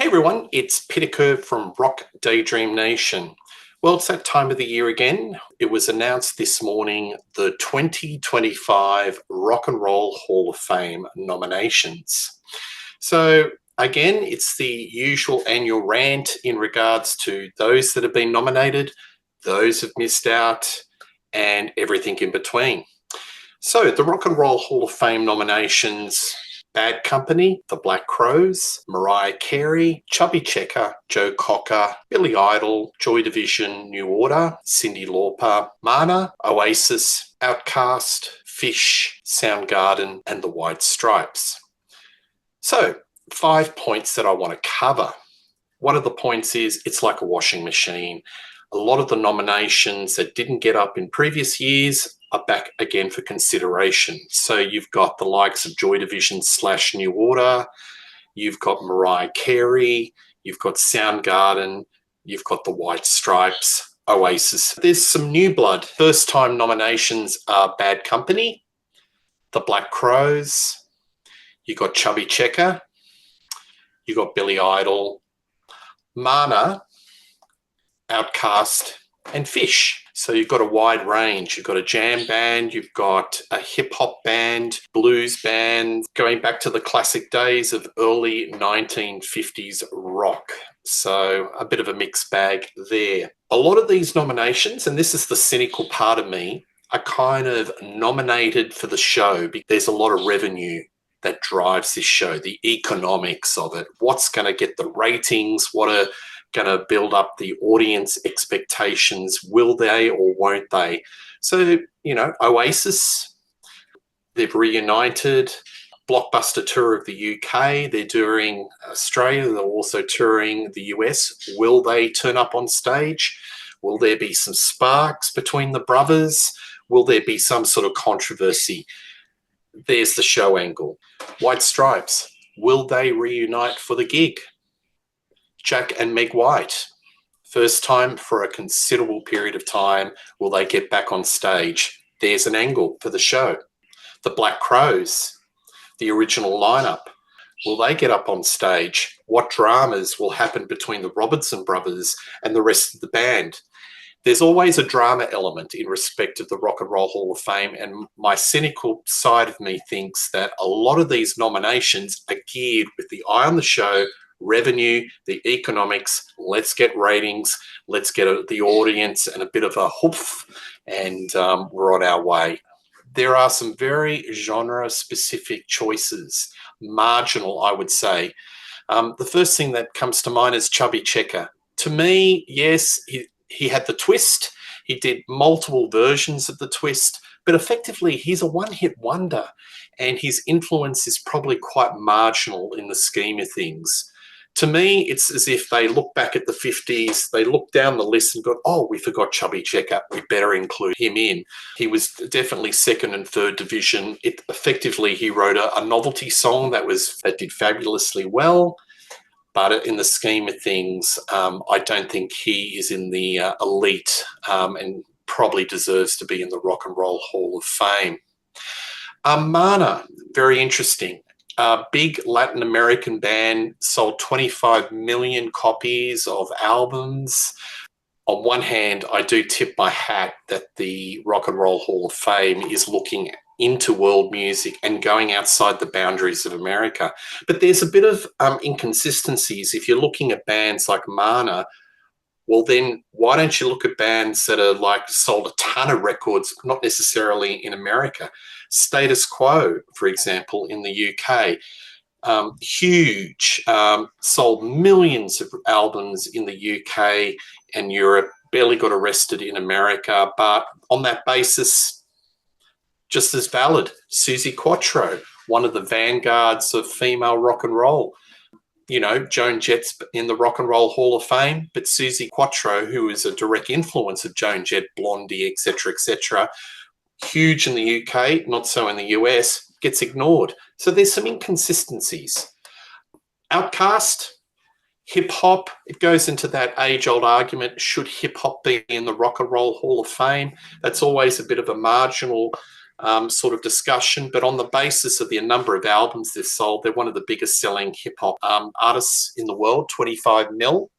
Hey everyone, it's Peter Kerr from Rock Daydream Nation. Well, it's that time of the year again. It was announced this morning the 2025 Rock and Roll Hall of Fame nominations. So again, it's the usual annual rant in regards to those that have been nominated, those have missed out, and everything in between. So the Rock and Roll Hall of Fame nominations: Bad Company, The Black Crowes, Mariah Carey, Chubby Checker, Joe Cocker, Billy Idol, Joy Division, New Order, Cyndi Lauper, Mana, Oasis, Outkast, Fish, Soundgarden, and The White Stripes. So, 5 points that I want to cover. One of the points is it's like a washing machine. A lot of the nominations that didn't get up in previous years are back again for consideration. So you've got the likes of Joy Division / New Order, you've got Mariah Carey, you've got Soundgarden, you've got the White Stripes, Oasis. There's some new blood. First time nominations are Bad Company, The Black Crowes, you've got Chubby Checker, you've got Billy Idol, Mana, Outkast, and Fish. So you've got a wide range. You've got a jam band, you've got a hip-hop band, blues band, going back to the classic days of early 1950s rock. So a bit of a mixed bag there. A lot of these nominations, and this is the cynical part of me, are kind of nominated for the show because there's a lot of revenue that drives this show, the economics of it, what's going to get the ratings, what are going to build up the audience expectations, will they or won't they? So, Oasis, they've reunited, blockbuster tour of the UK, they're touring Australia, they're also touring the US. Will they turn up on stage? Will there be some sparks between the brothers? Will there be some sort of controversy? There's the show angle. White Stripes, will they reunite for the gig? Jack and Meg White, first time for a considerable period of time. Will they get back on stage? There's an angle for the show. The Black Crowes, the original lineup, will they get up on stage? What dramas will happen between the Robertson brothers and the rest of the band? There's always a drama element in respect of the Rock and Roll Hall of Fame, and my cynical side of me thinks that a lot of these nominations are geared with the eye on the show, revenue, the economics, let's get ratings, let's get the audience and a bit of a hoof, and we're on our way. There are some very genre-specific choices, marginal, I would say. The first thing that comes to mind is Chubby Checker. To me, yes, he had the twist. He did multiple versions of the twist, but effectively he's a one-hit wonder, and his influence is probably quite marginal in the scheme of things. To me, it's as if they look back at the 50s, they look down the list and go, oh, we forgot Chubby Checker, we better include him in. He was definitely second and third division. Effectively, he wrote a novelty song that did fabulously well, but in the scheme of things, I don't think he is in the elite and probably deserves to be in the Rock and Roll Hall of Fame. Mana, very interesting. Big Latin American band, sold 25 million copies of albums. On one hand, I do tip my hat that the Rock and Roll Hall of Fame is looking into world music and going outside the boundaries of America. But there's a bit of inconsistencies. If you're looking at bands like Mana, well then why don't you look at bands that are like sold a ton of records, not necessarily in America? Status Quo, for example, in the UK, huge, sold millions of albums in the UK and Europe, barely got arrested in America, but on that basis, just as valid. Suzi Quatro, one of the vanguards of female rock and roll. Joan Jett's in the Rock and Roll Hall of Fame, but Suzi Quatro, who is a direct influence of Joan Jett, Blondie, etc., huge in the UK, not so in the US, gets ignored. So there's some inconsistencies. Outkast, hip-hop, it goes into that age-old argument, should hip-hop be in the Rock and Roll Hall of Fame? That's always a bit of a marginal sort of discussion, but on the basis of the number of albums they've sold, they're one of the biggest selling hip hop artists in the world, 25 mil.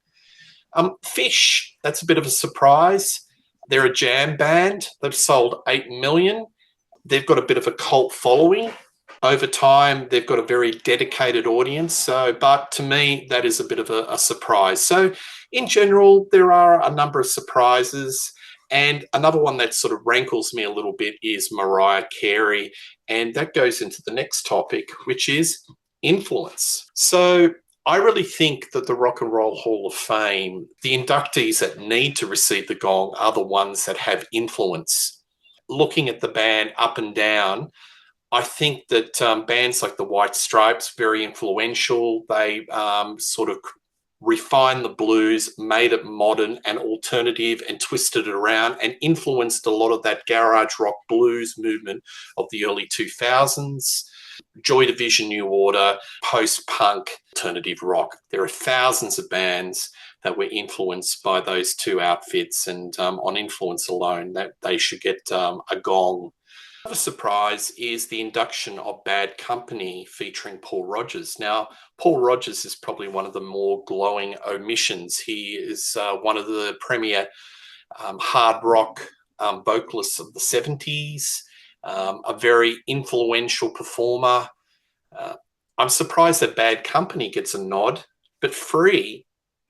Fish, that's a bit of a surprise. They're a jam band. They've sold 8 million. They've got a bit of a cult following. Over time, they've got a very dedicated audience. So, but to me, that is a bit of a surprise. So, in general, there are a number of surprises. And another one that sort of rankles me a little bit is Mariah Carey. And that goes into the next topic, which is influence. So, I really think that the Rock and Roll Hall of Fame, the inductees that need to receive the gong are the ones that have influence. Looking at the band up and down, I think that bands like the White Stripes, very influential. They sort of refined the blues, made it modern and alternative and twisted it around and influenced a lot of that garage rock blues movement of the early 2000s. Joy Division, New Order, post-punk, alternative rock. There are thousands of bands that were influenced by those two outfits, and on influence alone, that they should get a gong. Another surprise is the induction of Bad Company featuring Paul Rodgers. Now, Paul Rodgers is probably one of the more glowing omissions. He is one of the premier hard rock vocalists of the 70s, a very influential performer. I'm surprised that Bad Company gets a nod, but Free,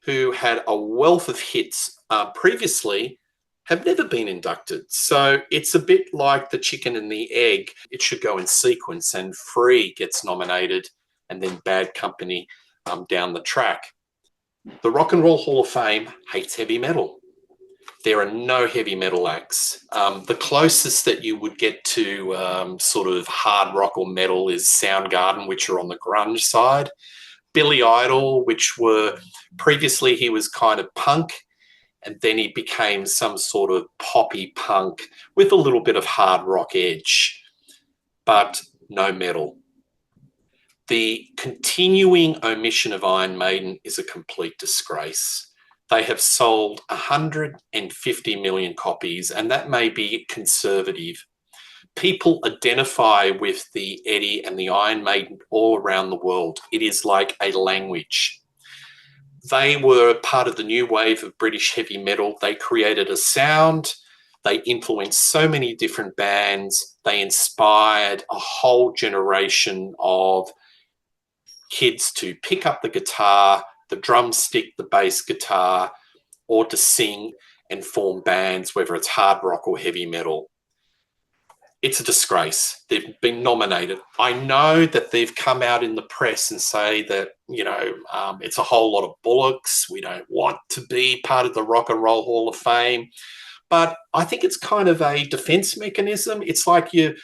who had a wealth of hits previously, have never been inducted. So it's a bit like the chicken and the egg. It should go in sequence, and Free gets nominated and then Bad Company down the track. The Rock and Roll Hall of Fame hates heavy metal. There are no heavy metal acts. The closest that you would get to sort of hard rock or metal is Soundgarden, which are on the grunge side. Billy Idol, which were previously he was kind of punk, and then he became some sort of poppy punk with a little bit of hard rock edge, but no metal. The continuing omission of Iron Maiden is a complete disgrace. They have sold 150 million copies, and that may be conservative. People identify with the Eddie and the Iron Maiden all around the world. It is like a language. They were part of the new wave of British heavy metal. They created a sound. They influenced so many different bands. They inspired a whole generation of kids to pick up the guitar, the drumstick, the bass guitar, or to sing and form bands, whether it's hard rock or heavy metal. It's a disgrace. They've been nominated. I know that they've come out in the press and say that, it's a whole lot of bollocks. We don't want to be part of the Rock and Roll Hall of Fame. But I think it's kind of a defense mechanism. It's like you're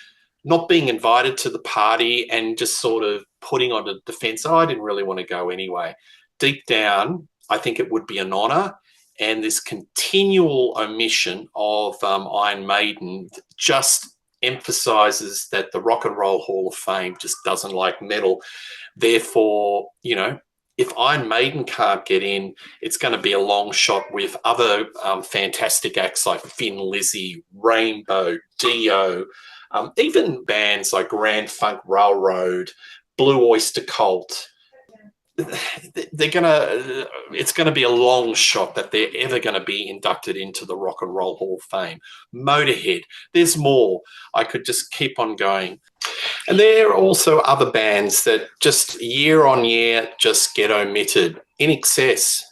not being invited to the party and just sort of putting on a defense. Oh, I didn't really want to go anyway. Deep down, I think it would be an honor. And this continual omission of Iron Maiden just emphasizes that the Rock and Roll Hall of Fame just doesn't like metal. Therefore, if Iron Maiden can't get in, it's going to be a long shot with other fantastic acts like Thin Lizzy, Rainbow, Dio, even bands like Grand Funk Railroad, Blue Oyster Cult. It's going to be a long shot that they're ever going to be inducted into the Rock and Roll Hall of Fame. Motorhead, there's more. I could just keep on going. And there are also other bands that just year on year just get omitted. In Excess,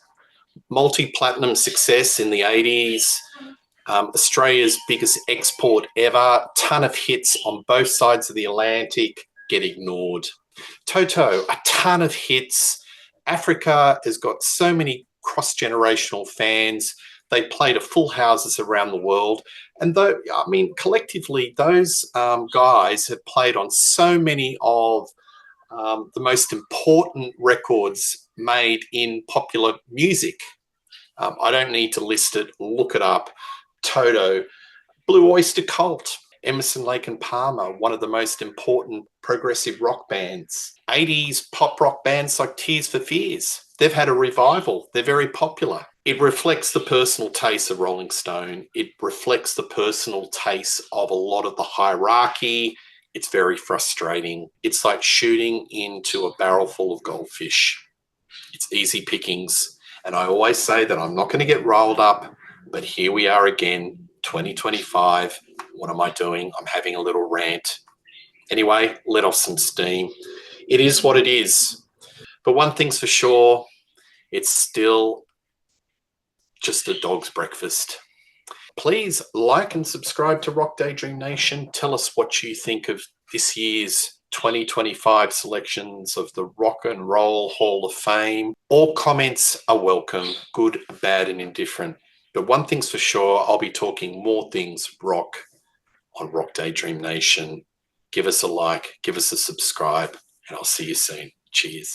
multi-platinum success in the 80s, Australia's biggest export ever, ton of hits on both sides of the Atlantic, get ignored. Toto, a ton of hits. Africa has got so many cross-generational fans. They play to full houses around the world. And collectively, those guys have played on so many of the most important records made in popular music. I don't need to list it. Look it up. Toto, Blue Oyster Cult, Emerson, Lake and Palmer, one of the most important progressive rock bands. 80s pop rock bands like Tears for Fears. They've had a revival. They're very popular. It reflects the personal taste of Rolling Stone. It reflects the personal taste of a lot of the hierarchy. It's very frustrating. It's like shooting into a barrel full of goldfish. It's easy pickings. And I always say that I'm not going to get riled up, but here we are again, 2025. What am I doing? I'm having a little rant. Anyway, let off some steam. It is what it is. But one thing's for sure, it's still just a dog's breakfast. Please like and subscribe to Rock Daydream Nation. Tell us what you think of this year's 2025 selections of the Rock and Roll Hall of Fame. All comments are welcome, good, bad, and indifferent. But one thing's for sure, I'll be talking more things rock on Rock Daydream Nation. Give us a like, give us a subscribe, and I'll see you soon. Cheers.